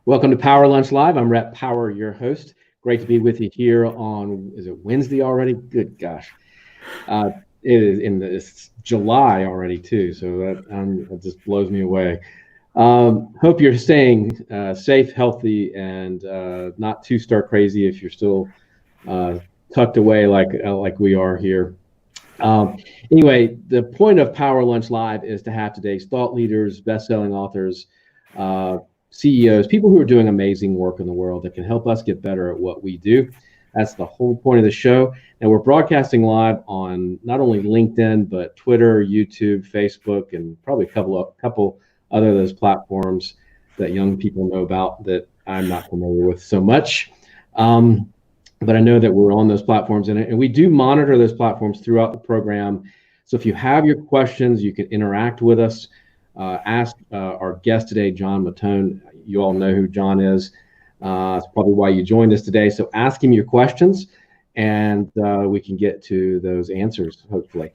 Welcome to Power Lunch Live. I'm Rhett Power, your host. Great to be with you here on, is it Wednesday already? Good gosh. It is it's July already too, so that just blows me away. Hope you're staying safe, healthy, and not too stir crazy if you're still tucked away like we are here. Anyway, the point of Power Lunch Live is to have today's thought leaders, best-selling authors, CEOs, people who are doing amazing work in the world that can help us get better at what we do. That's the whole point of the show. And we're broadcasting live on not only LinkedIn, but Twitter, YouTube, Facebook, and probably a couple other of those platforms that young people know about that I'm not familiar with so much. But I know that we're on those platforms, and we do monitor those platforms throughout the program. So if you have your questions, you can interact with us. Ask our guest today, John Mattone. You all know who John is. That's probably why you joined us today. So ask him your questions, and we can get to those answers, hopefully.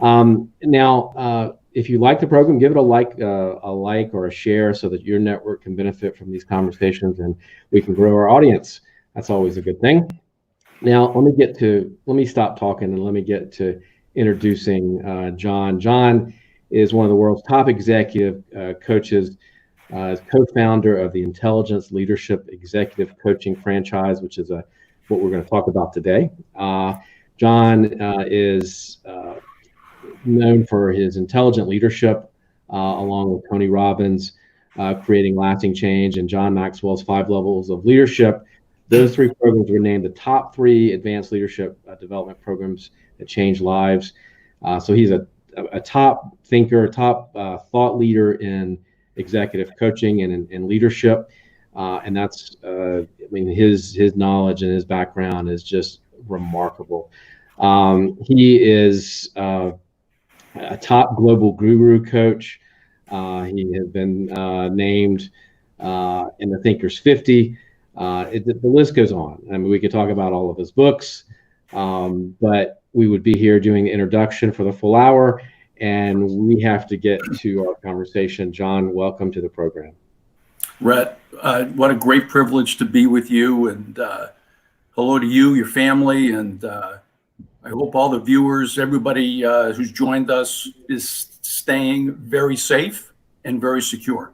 Now, if you like the program, give it a like or a share so that your network can benefit from these conversations and we can grow our audience. That's always a good thing. Now, let me stop talking and let me get to introducing John. John is one of the world's top executive coaches, co-founder of the Intelligence Leadership Executive Coaching franchise, which is what we're going to talk about today. John is known for his intelligent leadership, along with Tony Robbins, creating lasting change, and John Maxwell's 5 levels of leadership. Those 3 programs were named the top 3 advanced leadership development programs that change lives. So he's a top thinker, a top thought leader in executive coaching and in leadership. And that's, his knowledge and his background is just remarkable. He is a top global guru coach. He has been named in the Thinkers 50. The list goes on. I mean, we could talk about all of his books, but we would be here doing the introduction for the full hour, and we have to get to our conversation. John, welcome to the program. Rhett, what a great privilege to be with you, and hello to you, your family, and I hope all the viewers, everybody who's joined us is staying very safe and very secure.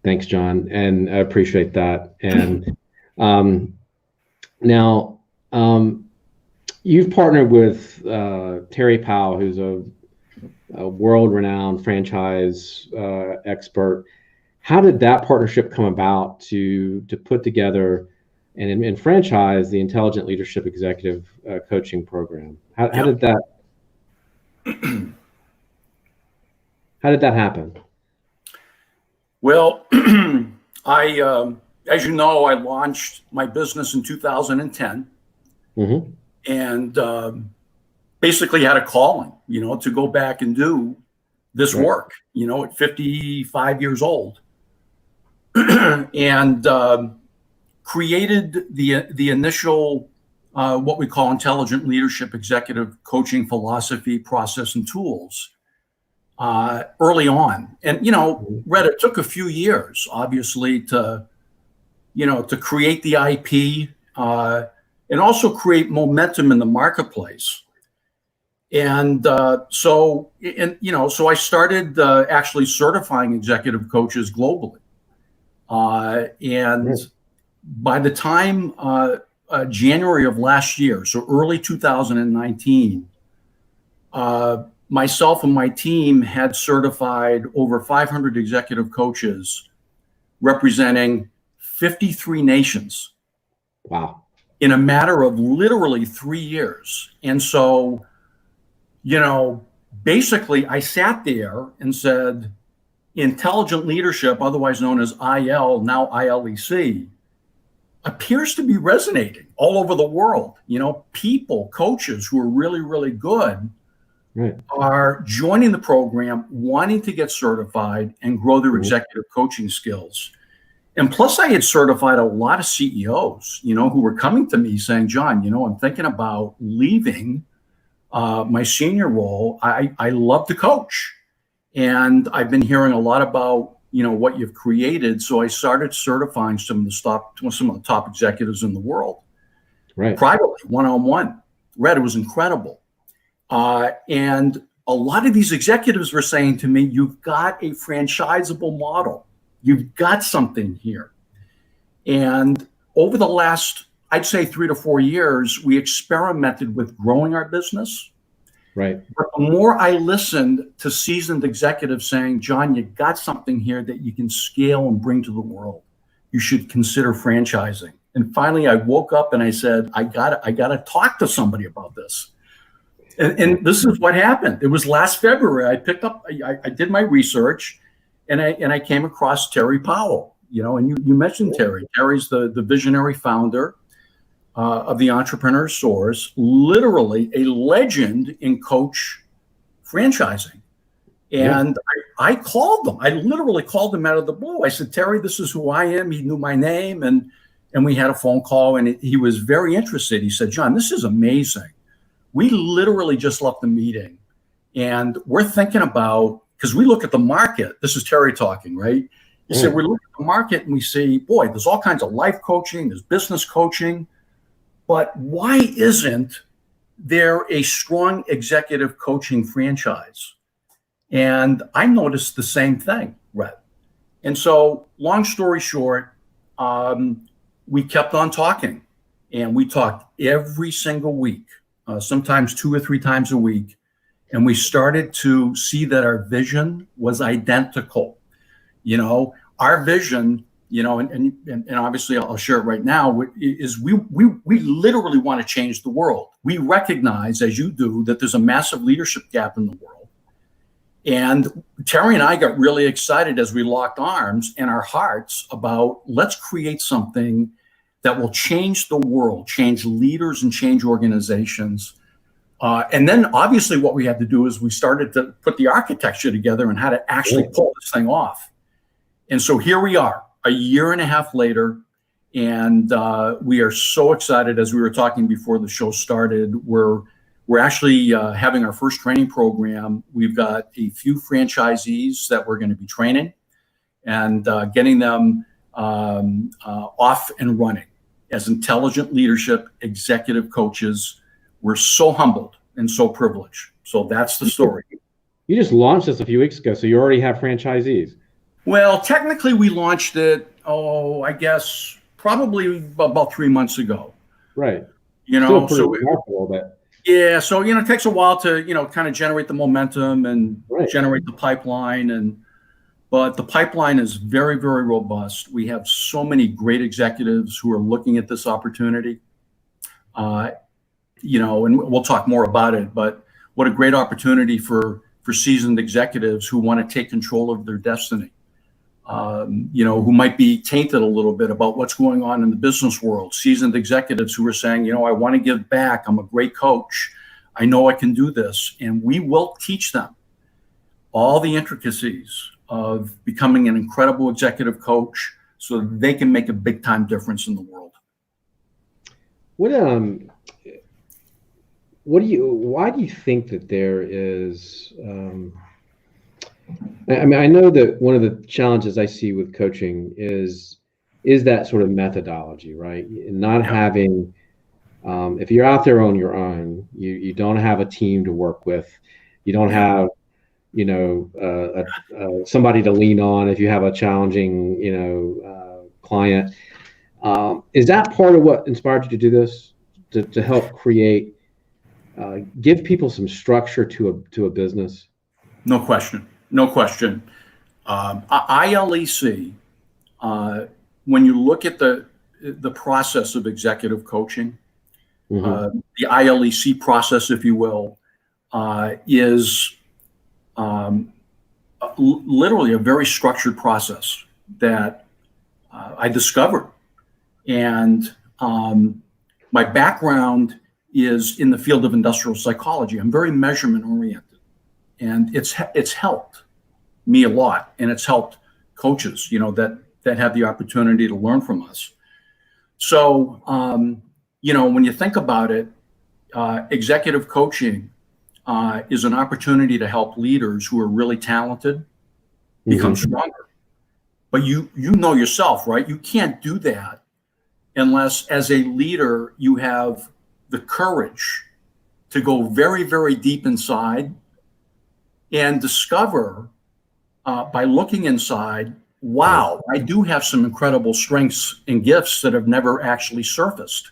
Thanks, John, and I appreciate that. And now you've partnered with Terry Powell, who's a world-renowned franchise expert. How did that partnership come about to put together and franchise the Intelligent Leadership Executive Coaching Program? How did that happen? Well, as you know, I launched my business in 2010, and basically had a calling, to go back and do this work, at 55 years old, and created the initial what we call Intelligent Leadership Executive Coaching philosophy, process, and tools. Early on. And, Rhett, it took a few years, obviously, to create the IP and also create momentum in the marketplace. And so I started actually certifying executive coaches globally. And by the time January of last year, so early 2019, myself and my team had certified over 500 executive coaches representing 53 nations. Wow. In a matter of literally 3 years. And so, basically I sat there and said, intelligent leadership, otherwise known as IL, now ILEC, appears to be resonating all over the world. People, coaches who are really, really good are joining the program, wanting to get certified and grow their executive coaching skills. And plus, I had certified a lot of CEOs, who were coming to me saying, John, I'm thinking about leaving my senior role. I love to coach. And I've been hearing a lot about what you've created. So I started certifying some of the top executives in the world, right, privately, one-on-one. Rhett, it was incredible. And a lot of these executives were saying to me, you've got a franchisable model. You've got something here. And over the last, I'd say 3 to 4 years, we experimented with growing our business. right. But the more I listened to seasoned executives saying, John, you got something here that you can scale and bring to the world. You should consider franchising. And finally, I woke up and I said, I gotta talk to somebody about this. And this is what happened. It was last February. I did my research, and I came across Terry Powell. And you mentioned Terry. Terry's the visionary founder of the Entrepreneur Source, literally a legend in coach franchising. And I called them. I literally called him out of the blue. I said, Terry, this is who I am. He knew my name, and we had a phone call, and he was very interested. He said, John, this is amazing. We literally just left the meeting, and we're thinking about, because we look at the market. This is Terry talking, right? He said, we look at the market and we see, boy, there's all kinds of life coaching, there's business coaching, but why isn't there a strong executive coaching franchise? And I noticed the same thing, Rhett. And so, long story short, we kept on talking, and we talked every single week, sometimes 2 or 3 times a week. And we started to see that our vision was identical. Our vision, and obviously I'll share it right now, is we literally want to change the world. We recognize, as you do, that there's a massive leadership gap in the world. And Terry and I got really excited as we locked arms and our hearts about, let's create something that will change the world, change leaders and change organizations. And then obviously what we had to do is we started to put the architecture together and how to actually pull this thing off. And so here we are, a year and a half later, and we are so excited. As we were talking before the show started, we're actually having our first training program. We've got a few franchisees that we're going to be training and getting them off and running as intelligent leadership executive coaches. We're so humbled and so privileged. So that's the story. You just launched this a few weeks ago, so you already have franchisees. Well, technically we launched it, I guess probably about 3 months ago. Right. So it takes a while to, kind of generate the momentum and generate the pipeline. But the pipeline is very, very robust. We have so many great executives who are looking at this opportunity. And we'll talk more about it, but what a great opportunity for seasoned executives who want to take control of their destiny. Who might be tainted a little bit about what's going on in the business world. Seasoned executives who are saying, I want to give back. I'm a great coach. I know I can do this. And we will teach them all the intricacies of becoming an incredible executive coach so that they can make a big time difference in the world. Why do you think that there is, I know that one of the challenges I see with coaching is that sort of methodology, right? Not having, if you're out there on your own, you don't have a team to work with. You don't have, somebody to lean on if you have a challenging, client. Is that part of what inspired you to do this, to help create, give people some structure to a business? No question. ILEC, when you look at the process of executive coaching, the ILEC process, if you will, is literally a very structured process that I discovered. And my background is in the field of industrial psychology. I'm very measurement oriented, and it's helped me a lot, and it's helped coaches, that have the opportunity to learn from us. So, when you think about it, executive coaching is an opportunity to help leaders who are really talented become stronger. But you know yourself, right? You can't do that unless, as a leader, you have the courage to go very, very deep inside and discover by looking inside, wow, I do have some incredible strengths and gifts that have never actually surfaced.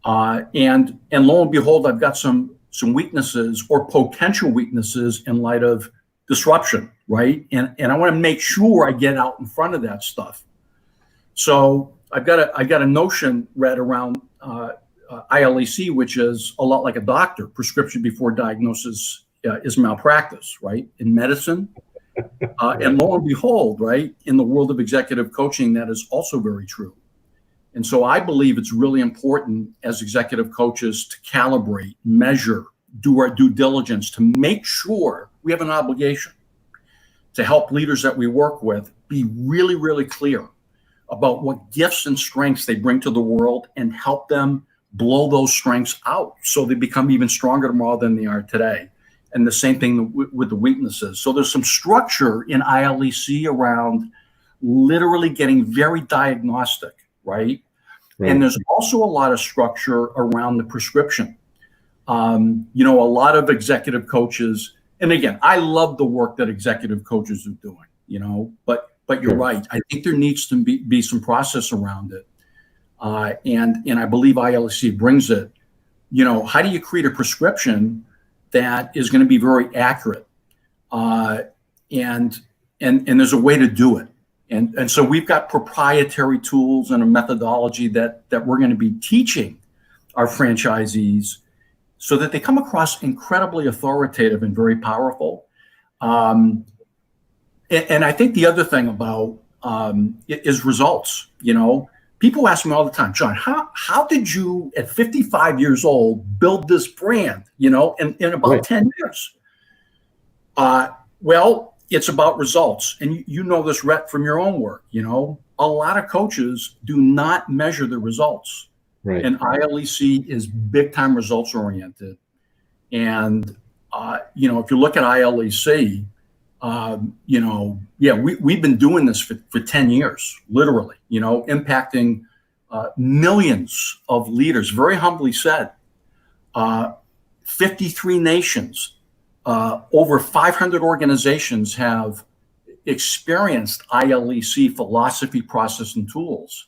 And lo and behold, I've got some weaknesses or potential weaknesses in light of disruption, right? And I want to make sure I get out in front of that stuff. So I've got a notion, Rhett, around ILEC, which is a lot like a doctor. Prescription before diagnosis is malpractice, right? In medicine. And lo and behold, right, in the world of executive coaching, that is also very true. And so I believe it's really important as executive coaches to calibrate, measure, do our due diligence to make sure we have an obligation to help leaders that we work with be really, really clear about what gifts and strengths they bring to the world and help them blow those strengths out so they become even stronger tomorrow than they are today. And the same thing with the weaknesses. So there's some structure in ILEC around literally getting very diagnostic, right? And there's also a lot of structure around the prescription. A lot of executive coaches, and again, I love the work that executive coaches are doing, but you're right. I think there needs to be some process around it. And I believe ILEC brings it. How do you create a prescription that is going to be very accurate? And there's a way to do it. And so we've got proprietary tools and a methodology that we're going to be teaching our franchisees so that they come across incredibly authoritative and very powerful. And I think the other thing about is results. People ask me all the time, John, how did you at 55 years old build this brand, in about 10 years? Well, it's about results. And you know this, Rhett, from your own work. A lot of coaches do not measure the results. Right. And ILEC is big time results oriented. And, if you look at ILEC, we've been doing this for 10 years, literally, impacting millions of leaders, very humbly said, 53 nations, over 500 organizations have experienced ILEC philosophy, process, and tools.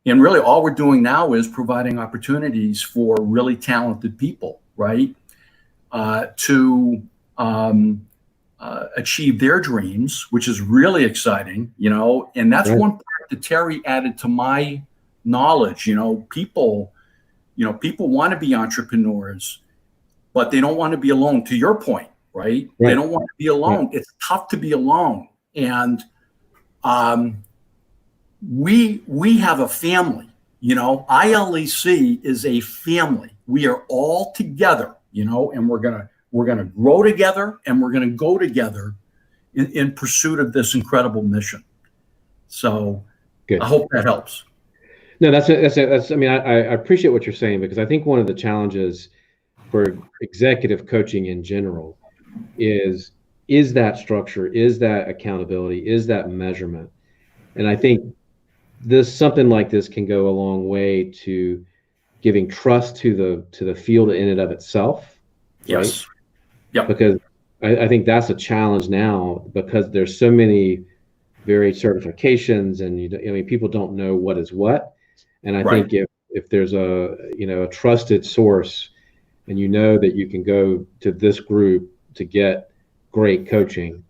And really all we're doing now is providing opportunities for really talented people, right, to achieve their dreams, which is really exciting, and that's one part that Terry added to my knowledge. People want to be entrepreneurs, but they don't want to be alone, to your point, right? They don't want to be alone. It's tough to be alone. And we have a family, ILEC is a family. We are all together, and we're going to grow together and we're going to go together in pursuit of this incredible mission. So good. I hope that helps. No, that's, I appreciate what you're saying, because I think one of the challenges for executive coaching in general is that structure, is that accountability, is that measurement. And I think something like this can go a long way to giving trust to the field in and of itself. Yes. Right? Yep. Because I think that's a challenge now, because there's so many varied certifications, and people don't know what is what. And I think if there's a trusted source, and that you can go to this group to get great coaching,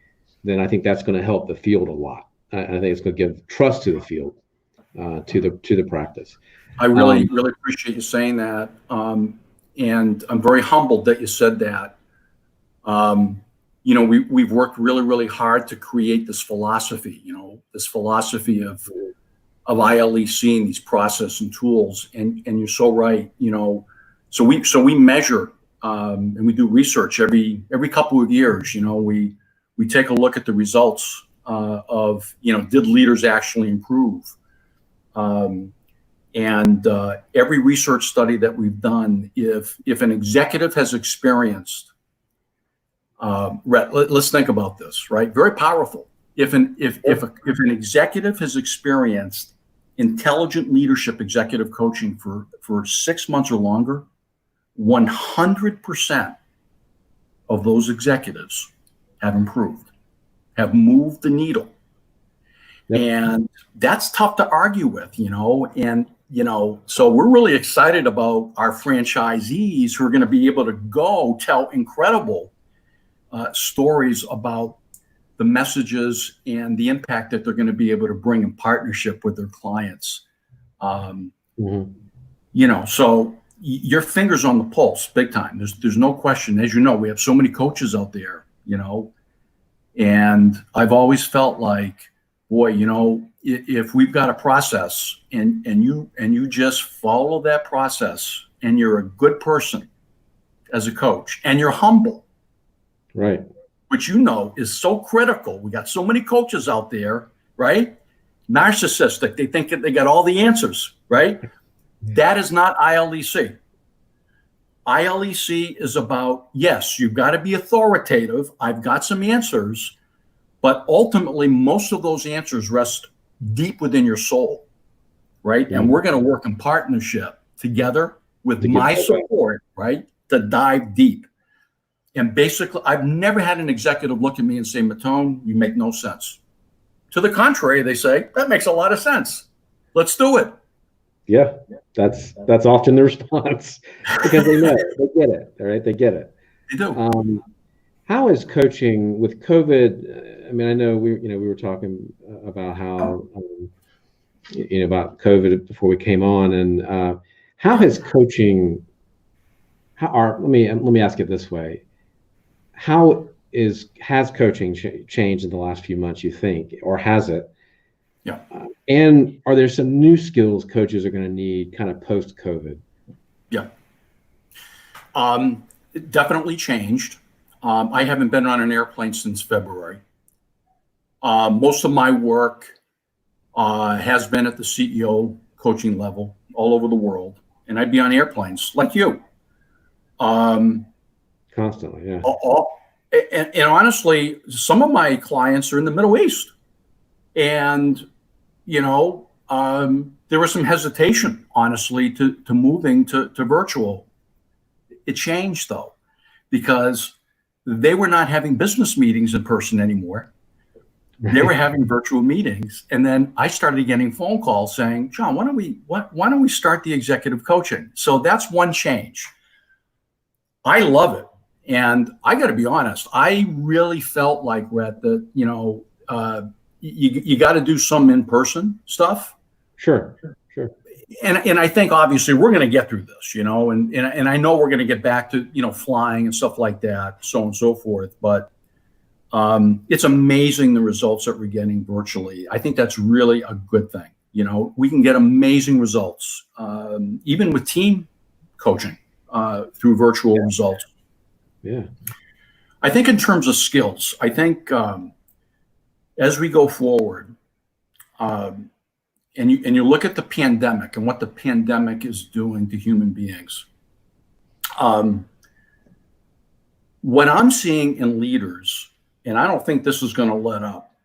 then I think that's going to help the field a lot. I think it's going to give trust to the field, to the practice. I really appreciate you saying that, and I'm very humbled that you said that. We've worked really, really hard to create this philosophy, this philosophy of ILEC and these process and tools. And you're so right, so we measure, and we do research every couple of years. We take a look at the results of, did leaders actually improve? And every research study that we've done, if an executive has experienced, Rhett, let's think about this, right? Very powerful. if an executive has experienced intelligent leadership executive coaching for 6 months or longer, 100% of those executives have improved, have moved the needle. Yep. And that's tough to argue with, so we're really excited about our franchisees who are going to be able to go tell incredible stories about the messages and the impact that they're going to be able to bring in partnership with their clients. So your finger's on the pulse big time. There's no question. As you know, we have so many coaches out there, and I've always felt like, boy, if we've got a process and you just follow that process and you're a good person as a coach and you're humble, right? Which is so critical. We got so many coaches out there, right? Narcissistic. They think that they got all the answers, right? That is not ILEC. ILEC is about, yes, you've got to be authoritative. I've got some answers, but ultimately most of those answers rest deep within your soul, right? And we're going to work in partnership together with my support, right? To dive deep. And basically, I've never had an executive look at me and say, Mattone, you make no sense. To the contrary, they say, that makes a lot of sense. Let's do it. Yeah, that's often the response because they know it. They get it. All right, they get it. They do. How is coaching with COVID? I mean, I know we were talking about how about COVID before we came on, and how has coaching? Let me ask it this way: has coaching changed in the last few months? You think, or has it? Yeah. And are there some new skills coaches are going to need kind of post-COVID? Yeah. It definitely changed. I haven't been on an airplane since February. Most of my work has been at the CEO coaching level all over the world. And I'd be on airplanes like you. Constantly, yeah. And honestly, some of my clients are in the Middle East. And, there was some hesitation, honestly, to moving to virtual. It changed, though, because they were not having business meetings in person anymore. They were having virtual meetings. And then I started getting phone calls saying, John, why don't we start the executive coaching? So that's one change. I love it. And I got to be honest, I really felt like, Rhett, that, you got to do some in-person stuff. Sure. And I think obviously we're going to get through this, and I know we're going to get back to, flying and stuff like that, so on and so forth. But it's amazing the results that we're getting virtually. I think that's really a good thing. We can get amazing results, even with team coaching through virtual results. Yeah. I think in terms of skills, I think as we go forward, and you look at the pandemic and what the pandemic is doing to human beings, what I'm seeing in leaders, and I don't think this is going to let up,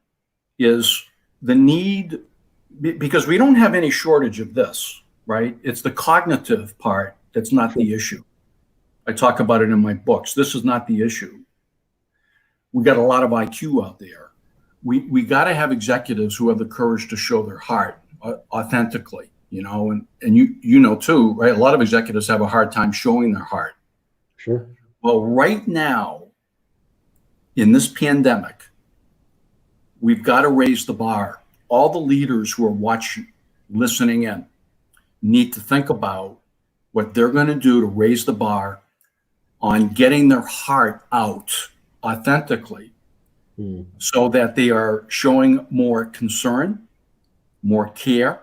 is the need, because we don't have any shortage of this, right? It's the cognitive part that's not the issue. I talk about it in my books. This is not the issue. We got a lot of IQ out there. We got to have executives who have the courage to show their heart authentically, and you know too, right? A lot of executives have a hard time showing their heart. Sure. Well, right now in this pandemic, we've got to raise the bar. All the leaders who are watching, listening in, need to think about what they're going to do to raise the bar on getting their heart out authentically, so that they are showing more concern, more care,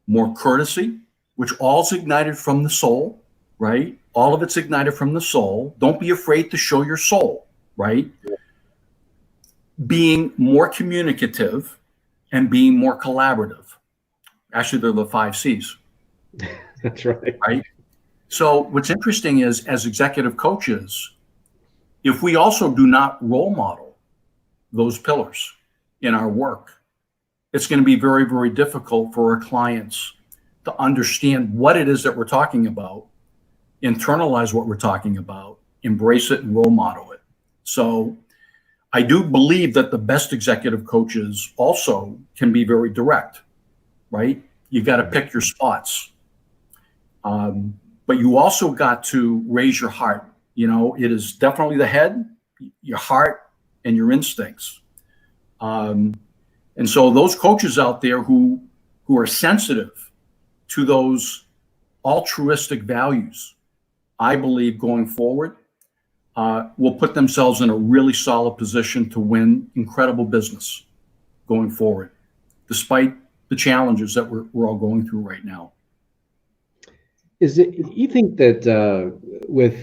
more courtesy, which all's ignited from the soul, right? All of it's ignited from the soul. Don't be afraid to show your soul, right? Being more communicative and being more collaborative. Actually, they're the 5 C's. That's right. Right? So what's interesting is, as executive coaches, if we also do not role model those pillars, in our work, it's going to be very, very difficult for our clients to understand what it is that we're talking about, internalize what we're talking about, embrace it, and role model it. So I do believe that the best executive coaches also can be very direct, right? You got to pick your spots. But you also got to raise your heart. You know, it is definitely the head, your heart, and your instincts. And so those coaches out there who are sensitive to those altruistic values, I believe going forward, will put themselves in a really solid position to win incredible business going forward, despite the challenges that we're all going through right now. You think that with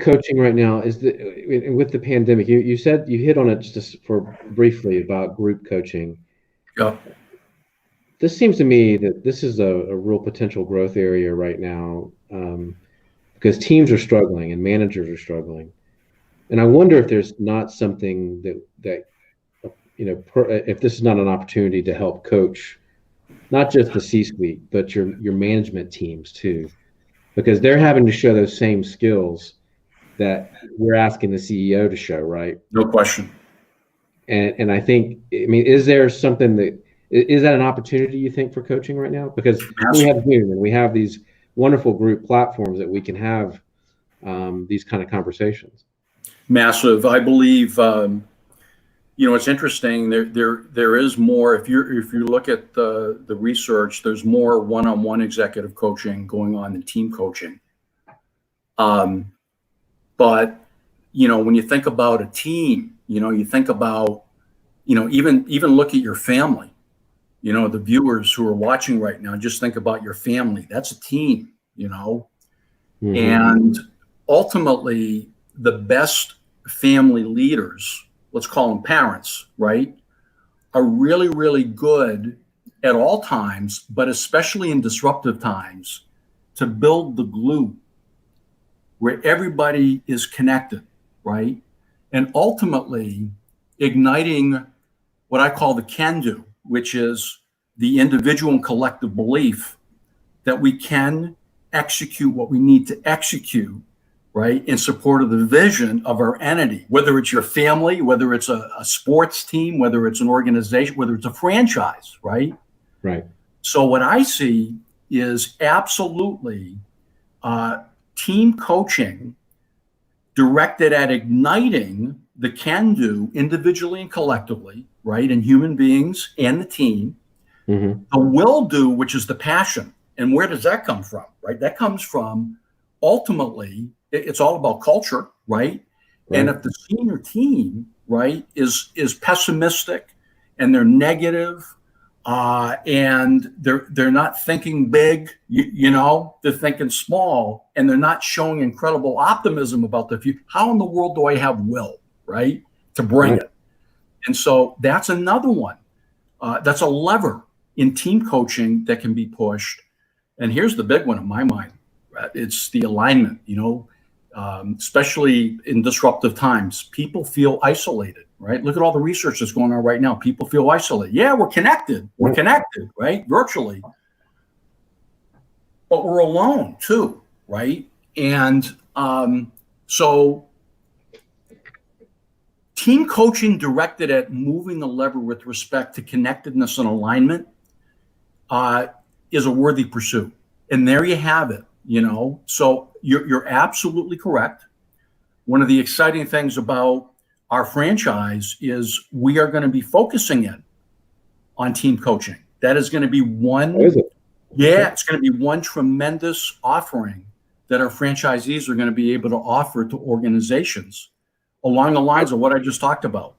coaching right now, with the pandemic, you said you hit on it just for briefly about group coaching. Yeah. This seems to me that this is a real potential growth area right now, because teams are struggling and managers are struggling, and I wonder if there's not something that if this is not an opportunity to help coach not just the C-suite, but your management teams too, because they're having to show those same skills that we're asking the CEO to show, right? No question. And I think, I mean, is there something is that an opportunity you think for coaching right now? Because we have Zoom and we have these wonderful group platforms that we can have these kind of conversations. Massive. I believe, it's interesting. There is more. If you look at the research, there's more one-on-one executive coaching going on than team coaching. But when you think about a team, you think about, even look at your family. The viewers who are watching right now, just think about your family. That's a team. Mm-hmm. And ultimately, the best family leaders, let's call them parents, right, are really, really good at all times, but especially in disruptive times, to build the glue where everybody is connected, right? And ultimately igniting what I call the can-do, which is the individual and collective belief that we can execute what we need to execute, right, in support of the vision of our entity, whether it's your family, whether it's a sports team, whether it's an organization, whether it's a franchise, right? Right. So what I see is absolutely team coaching directed at igniting the can-do individually and collectively, right, in human beings and the team. Mm-hmm. The will-do, which is the passion. And where does that come from, right? That comes from, ultimately, it's all about culture, right? And if the senior team, right, is pessimistic and they're negative, and they're not thinking big, they're thinking small, and they're not showing incredible optimism about the future, how in the world do I have will, right, to bring it? And so that's another one. That's a lever in team coaching that can be pushed. And here's the big one in my mind. It's the alignment, especially in disruptive times. People feel isolated, right? Look at all the research that's going on right now. People feel isolated. Yeah, we're connected. We're connected, right? Virtually. But we're alone too, right? And so team coaching directed at moving the lever with respect to connectedness and alignment is a worthy pursuit. And there you have it. So you're absolutely correct. One of the exciting things about our franchise is we are going to be focusing in on team coaching. That is going to be one. Is it? Yeah, it's going to be one tremendous offering that our franchisees are going to be able to offer to organizations along the lines of what I just talked about,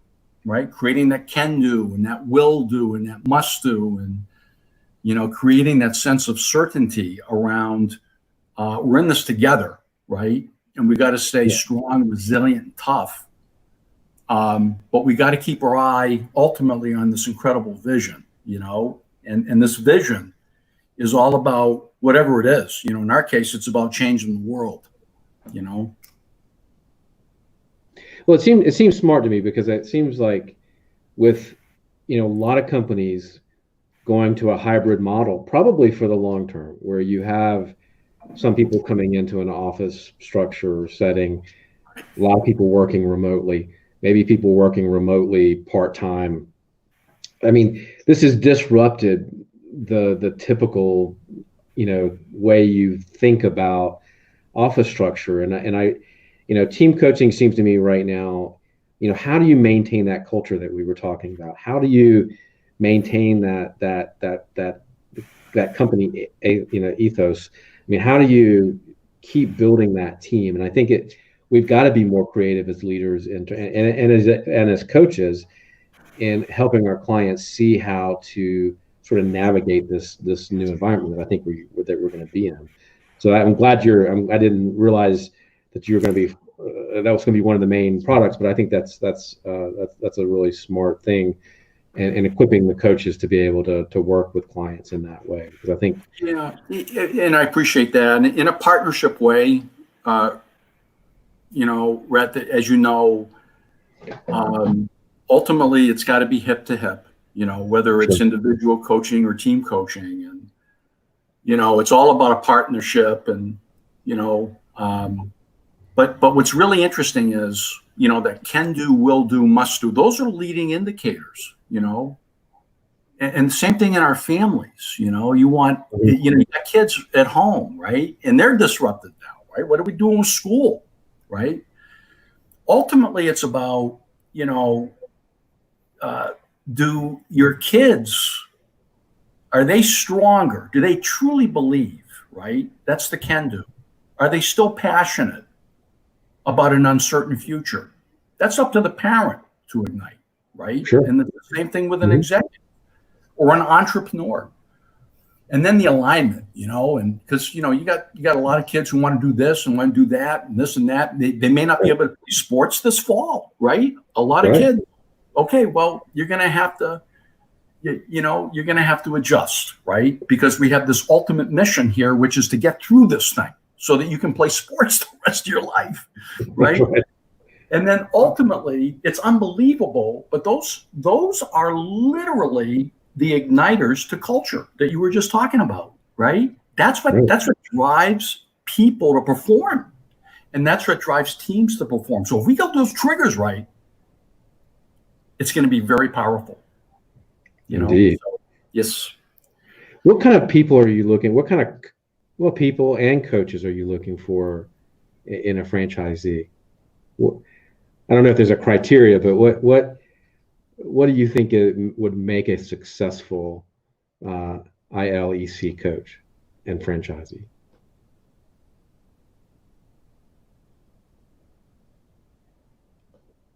right? Creating that can do and that will do and that must do, and creating that sense of certainty around we're in this together, right? And we got to stay strong, resilient, and tough. But we got to keep our eye ultimately on this incredible vision, and this vision is all about whatever it is. In our case, it's about changing the world, Well, it seems smart to me, because it seems like with, a lot of companies going to a hybrid model, probably for the long term, where you have some people coming into an office structure or setting, a lot of people working remotely, maybe people working remotely part-time. I mean, this has disrupted the typical, way you think about office structure. And I, team coaching seems to me right now, how do you maintain that culture that we were talking about? How do you maintain that company, ethos? I mean, how do you keep building that team? And I think we've got to be more creative as leaders and as coaches in helping our clients see how to sort of navigate this new environment that I think we're going to be in. So I'm glad I didn't realize that you're going to be that was going to be one of the main products, but I think that's a really smart thing, and equipping the coaches to be able to work with clients in that way. Because I think, yeah, and I appreciate that. And in a partnership way, Rhett, as you know, ultimately it's got to be hip to hip. Whether it's individual coaching or team coaching, and it's all about a partnership. And but what's really interesting is that can do, will do, must do. Those are leading indicators. And same thing in our families. You want you got kids at home, right? And they're disrupted now, right? What are we doing with school, right? Ultimately, it's about do your kids, are they stronger? Do they truly believe, right? That's the can do. Are they still passionate about an uncertain future? That's up to the parent to ignite, right? Sure. And the same thing with an executive or an entrepreneur. And then the alignment, and because you got a lot of kids who want to do this and want to do that and this and that. They may not be able to play sports this fall, right? A lot of kids. Okay, well, you're going to have to, you're going to have to adjust, right? Because we have this ultimate mission here, which is to get through this thing so that you can play sports the rest of your life, right? And then ultimately, it's unbelievable, but those are literally the igniters to culture that you were just talking about, right? That's what drives people to perform, and that's what drives teams to perform. So if we got those triggers right, it's going to be very powerful. Indeed. So, yes. What kind of people are you looking? What people and coaches are you looking for in a franchisee? I don't know if there's a criteria, but what do you think would make a successful ILEC coach and franchisee?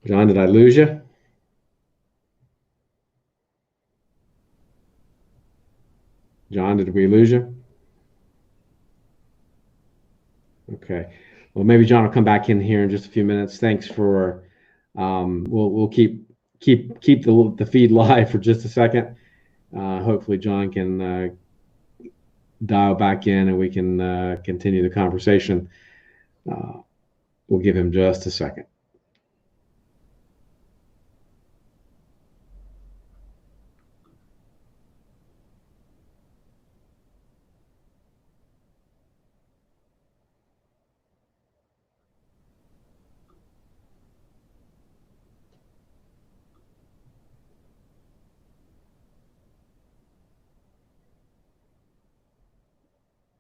John, did I lose you? John, did we lose you? Okay. Well, maybe John will come back in here in just a few minutes. Thanks for. We'll keep the feed live for just a second. Hopefully, John can dial back in and we can continue the conversation. We'll give him just a second.